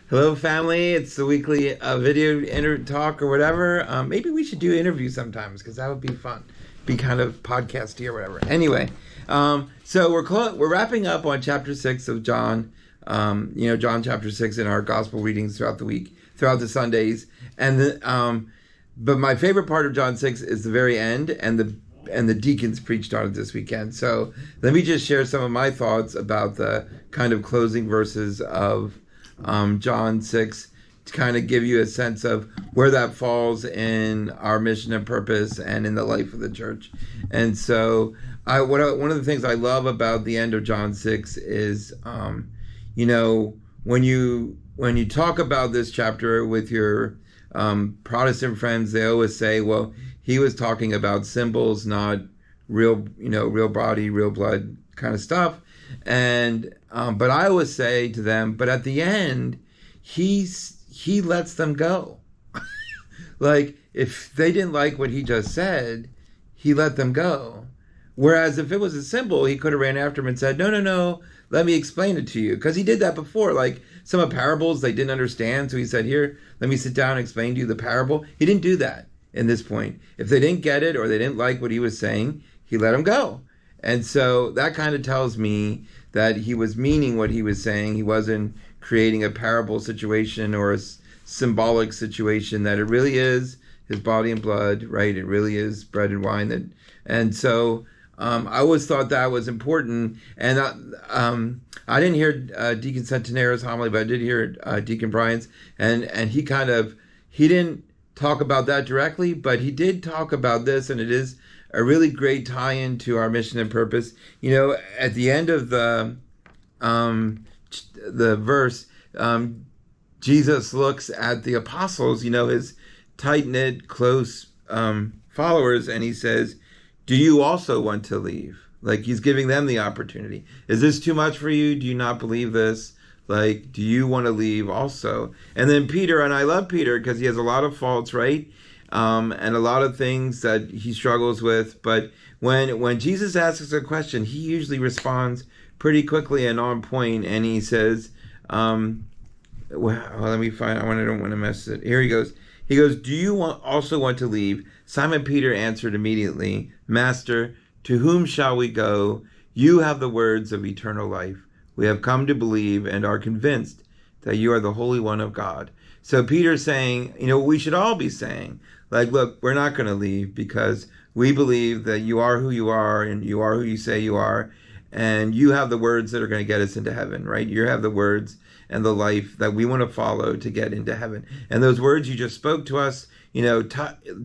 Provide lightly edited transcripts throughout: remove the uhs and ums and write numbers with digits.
Hello, family. It's the weekly video talk or whatever. Maybe we should do interviews sometimes because that would be fun. Be kind of podcasty or whatever. Anyway, so we're wrapping up on chapter 6 of John. John chapter 6 in our gospel readings throughout the week, throughout the Sundays. But my favorite part of John 6 is the very end, and the deacons preached on it this weekend. So let me just share some of my thoughts about the kind of closing verses of John 6 to kind of give you a sense of where that falls in our mission and purpose and in the life of the church. And so one of the things I love about the end of John 6 is, when you talk about this chapter with your Protestant friends, they always say, well, he was talking about symbols, not real body, real blood kind of stuff. And but I always say to them, but at the end, he lets them go. Like, if they didn't like what he just said, he let them go. Whereas if it was a symbol, he could have ran after him and said, no, let me explain it to you. Because he did that before. Like, some of parables they didn't understand, so he said, here, let me sit down and explain to you the parable. He didn't do that in this point. If they didn't get it or they didn't like what he was saying, he let them go. And so that kind of tells me that he was meaning what he was saying. He wasn't creating a parable situation or a symbolic situation, that it really is his body and blood, right? It really is bread and wine. And so I always thought that was important. And I didn't hear Deacon Centenaro's homily, but I did hear Deacon Brian's. And he didn't talk about that directly, but he did talk about this, and it is a really great tie-in to our mission and purpose. At the end of the verse, Jesus looks at the apostles, his tight-knit, close followers, and he says, do you also want to leave? Like, he's giving them the opportunity. Is this too much for you? Do you not believe this? Like, do you want to leave also? And then Peter, and I love Peter because he has a lot of faults, right? And a lot of things that he struggles with. But when Jesus asks a question, he usually responds pretty quickly and on point. And he says, let me find, I don't want to mess it. Here he goes. He goes, do you also want to leave? Simon Peter answered immediately, Master, to whom shall we go? You have the words of eternal life. We have come to believe and are convinced that you are the Holy One of God. So Peter's saying, we should all be saying, like, look, we're not going to leave because we believe that you are who you are and you are who you say you are. And you have the words that are going to get us into heaven, right? You have the words and the life that we want to follow to get into heaven. And those words you just spoke to us,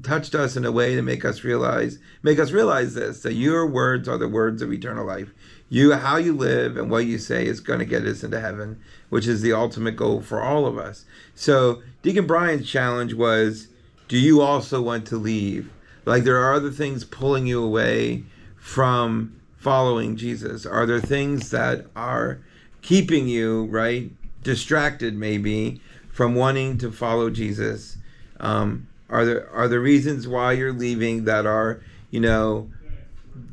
touched us in a way to make us realize this, that your words are the words of eternal life. How you live and what you say is going to get us into heaven, which is the ultimate goal for all of us. So Deacon Brian's challenge was, do you also want to leave? Like, there are other things pulling you away from following Jesus. Are there things that are keeping you, right, distracted maybe from wanting to follow Jesus? Are there reasons why you're leaving that are,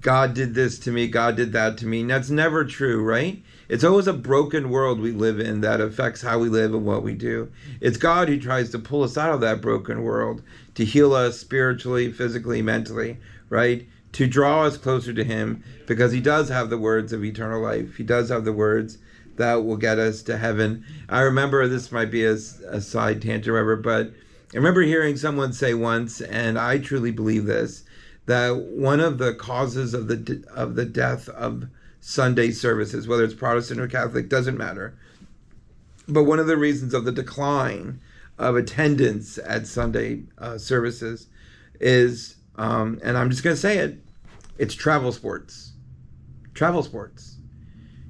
God did this to me, God did that to me? And that's never true, right? It's always a broken world we live in that affects how we live and what we do. It's God who tries to pull us out of that broken world, to heal us spiritually, physically, mentally, right? To draw us closer to him, because he does have the words of eternal life. He does have the words that will get us to heaven. I remember, this might be a side tangent or whatever, but I remember hearing someone say once, and I truly believe this, that one of the causes of the death of Sunday services, whether it's Protestant or Catholic, doesn't matter, but one of the reasons of the decline of attendance at Sunday services is, and I'm just going to say it, it's travel sports. Travel sports.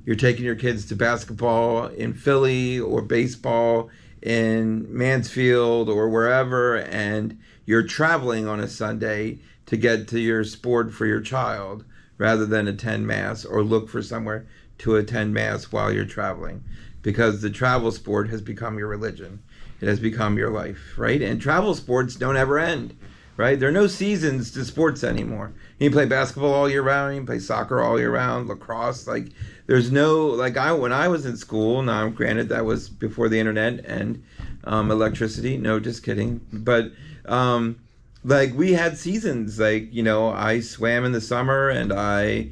You're taking your kids to basketball in Philly or baseball in Mansfield or wherever, and you're traveling on a Sunday to get to your sport for your child rather than attend Mass or look for somewhere to attend Mass while you're traveling, because the travel sport has become your religion. It has become your life, right? And travel sports don't ever end, right? There are no seasons to sports anymore. You can play basketball all year round. You can play soccer all year round. Lacrosse, like there's no like when I was in school. Now, granted, that was before the internet and electricity. No, just kidding. But like we had seasons. Like I swam in the summer and I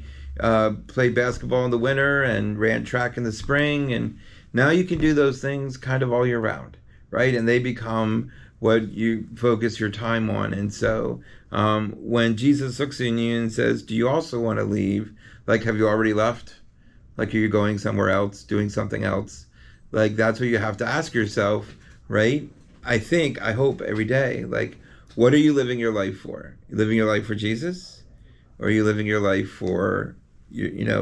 played basketball in the winter and ran track in the spring. And now you can do those things kind of all year round, right? And they become what you focus your time on. And so when Jesus looks in you and says, do you also want to leave? Like, have you already left? Like, are you going somewhere else, doing something else? Like, that's what you have to ask yourself, right? I hope every day, like, what are you living your life for? You living your life for Jesus? Or are you living your life for,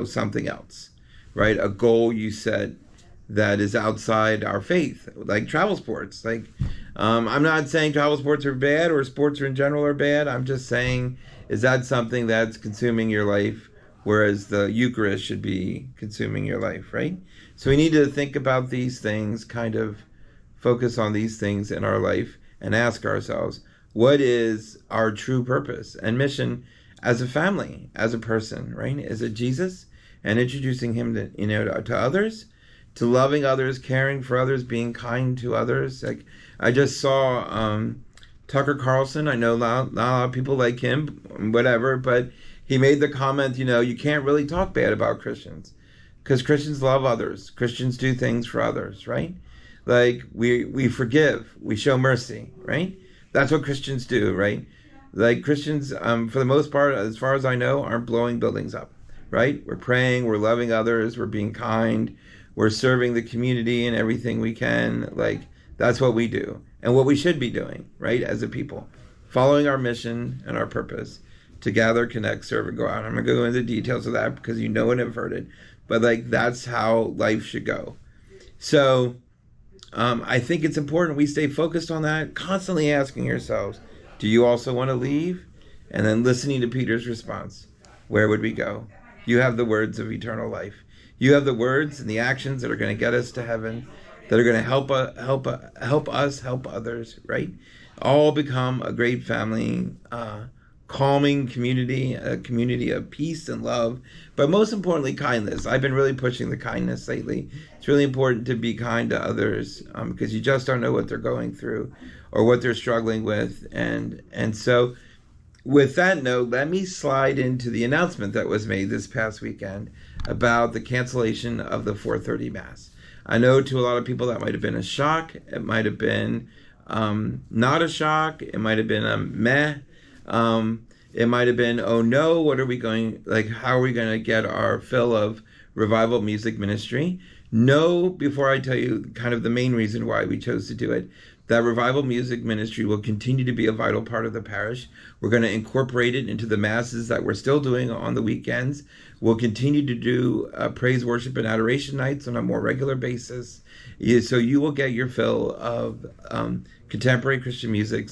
something else, right? A goal you set that is outside our faith, like travel sports. Like, I'm not saying travel sports are bad or sports in general are bad. I'm just saying, is that something that's consuming your life, whereas the Eucharist should be consuming your life, right? So we need to think about these things, kind of focus on these things in our life and ask ourselves, what is our true purpose and mission as a family, as a person, right? Is it Jesus and introducing him to others? To loving others, caring for others, being kind to others. Like I just saw Tucker Carlson. I know not a lot of people like him, whatever, but he made the comment, you can't really talk bad about Christians because Christians love others. Christians do things for others, right? Like we forgive, we show mercy, right? That's what Christians do, right? Like Christians, for the most part, as far as I know, aren't blowing buildings up, right? We're praying, we're loving others, we're being kind. We're serving the community and everything we can. Like, that's what we do and what we should be doing, right, as a people. Following our mission and our purpose to gather, connect, serve, and go out. I'm going to go into the details of that because you know and have heard it. But, like, that's how life should go. So, I think it's important we stay focused on that, constantly asking yourselves, do you also want to leave? And then listening to Peter's response. Where would we go? You have the words of eternal life. You have the words and the actions that are going to get us to heaven, that are going to help us help others, right? All become a great family, calming community, a community of peace and love, but most importantly, kindness. I've been really pushing the kindness lately. It's really important to be kind to others because you just don't know what they're going through or what they're struggling with. And so with that note, let me slide into the announcement that was made this past weekend about the cancellation of the 4:30 Mass. I know to a lot of people that might have been a shock. It might have been not a shock. It might have been a meh. It might have been, oh no, how are we going to get our fill of revival music ministry? Know, before I tell you kind of the main reason why we chose to do it, that revival music ministry will continue to be a vital part of the parish. We're going to incorporate it into the masses that we're still doing on the weekends. We'll continue to do praise, worship, and adoration nights on a more regular basis. So you will get your fill of contemporary Christian music.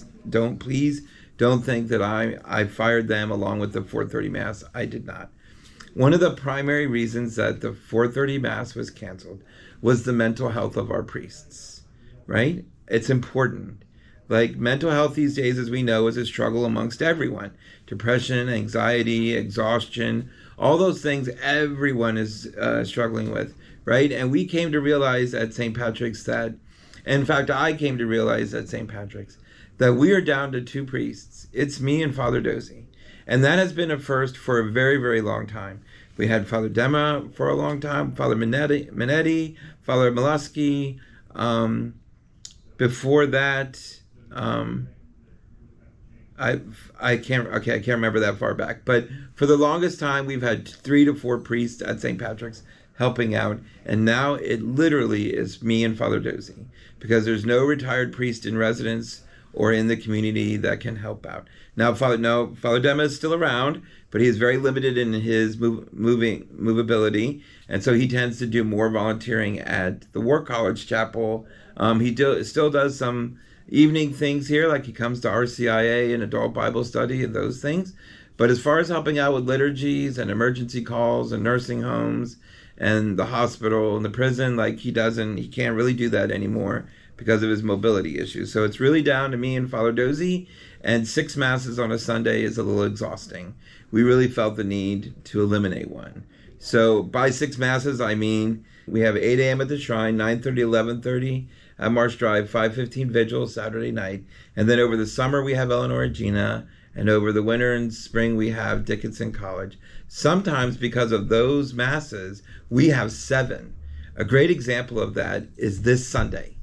Please don't think that I fired them along with the 4:30 Mass. I did not. One of the primary reasons that the 4:30 Mass was canceled was the mental health of our priests, right? It's important. Like, mental health these days, as we know, is a struggle amongst everyone. Depression, anxiety, exhaustion, all those things everyone is struggling with, right? And we came to realize at St. Patrick's that, in fact, I came to realize at St. Patrick's that we are down to 2 priests. It's me and Father Dozy. And that has been a first for a very, very long time. We had Father Dema for a long time, Father Minetti, Father Molesky. Before that, I can't remember that far back. But for the longest time, we've had 3 to 4 priests at St. Patrick's helping out. And now it literally is me and Father Dozy, because there's no retired priest in residence or in the community that can help out. Now, Father Dema is still around, but he is very limited in his movability, and so he tends to do more volunteering at the War College Chapel. He still does some evening things here, like he comes to RCIA and adult Bible study and those things. But as far as helping out with liturgies and emergency calls and nursing homes and the hospital and the prison. Like he can't really do that anymore because of his mobility issues. So it's really down to me and Father Dozy, and 6 masses on a Sunday is a little exhausting. We really felt the need to eliminate one. So by 6 masses, I mean we have 8 a.m. at the shrine, 9:30, 11:30 at Marsh Drive, 5:15 vigil Saturday night, and then over the summer we have Eleanor Regina, and over the winter and spring we have Dickinson College. Sometimes because of those masses, we have 7. A great example of that is this Sunday.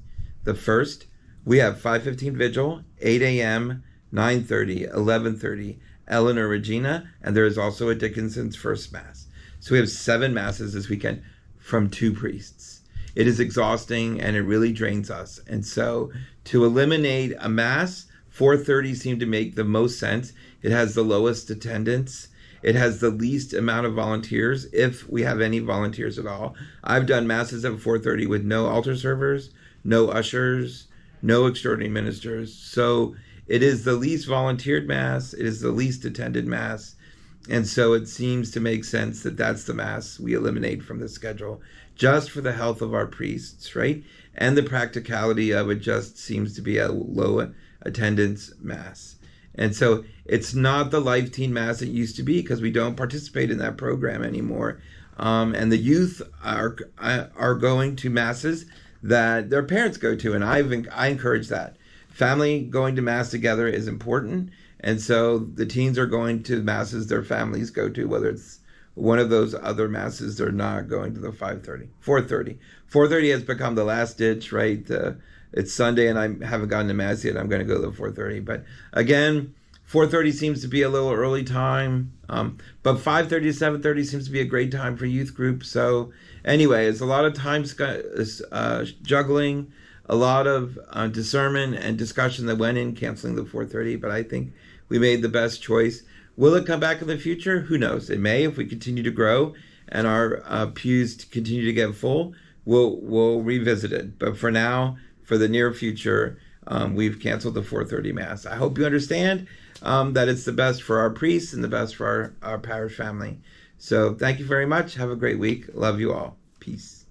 The first, we have 5:15 vigil, 8 a.m., 9:30, 11:30, Eleanor Regina, and there is also a Dickinson's first mass. So we have 7 masses this weekend from 2 priests. It is exhausting and it really drains us. And so to eliminate a mass, 4:30 seemed to make the most sense. It has the lowest attendance. It has the least amount of volunteers, if we have any volunteers at all. I've done masses at 4:30 with no altar servers, no ushers, no extraordinary ministers. So it is the least volunteered mass. It is the least attended mass. And so it seems to make sense that that's the mass we eliminate from the schedule, just for the health of our priests, right? And the practicality of it just seems to be a low attendance mass. And so it's not the Life Teen Mass it used to be, because we don't participate in that program anymore. And the youth are going to masses that their parents go to, and I encourage that. Family going to mass together is important, and so the teens are going to masses their families go to, whether it's one of those other masses. They're not going to the 5:30, 4:30. 4:30 has become the last ditch, right? It's Sunday and I haven't gotten to mass yet. I'm going to go to the 4:30, but again, 4:30 seems to be a little early time, but 5:30 to 7:30 seems to be a great time for youth groups. So anyway, it's a lot of time juggling, a lot of discernment and discussion that went in canceling the 4:30, but I think we made the best choice. Will it come back in the future? Who knows? It may, if we continue to grow and our pews continue to get full. We'll revisit it. But for now, for the near future, we've canceled the 4:30 Mass. I hope you understand that it's the best for our priests and the best for our parish family. So thank you very much. Have a great week. Love you all. Peace.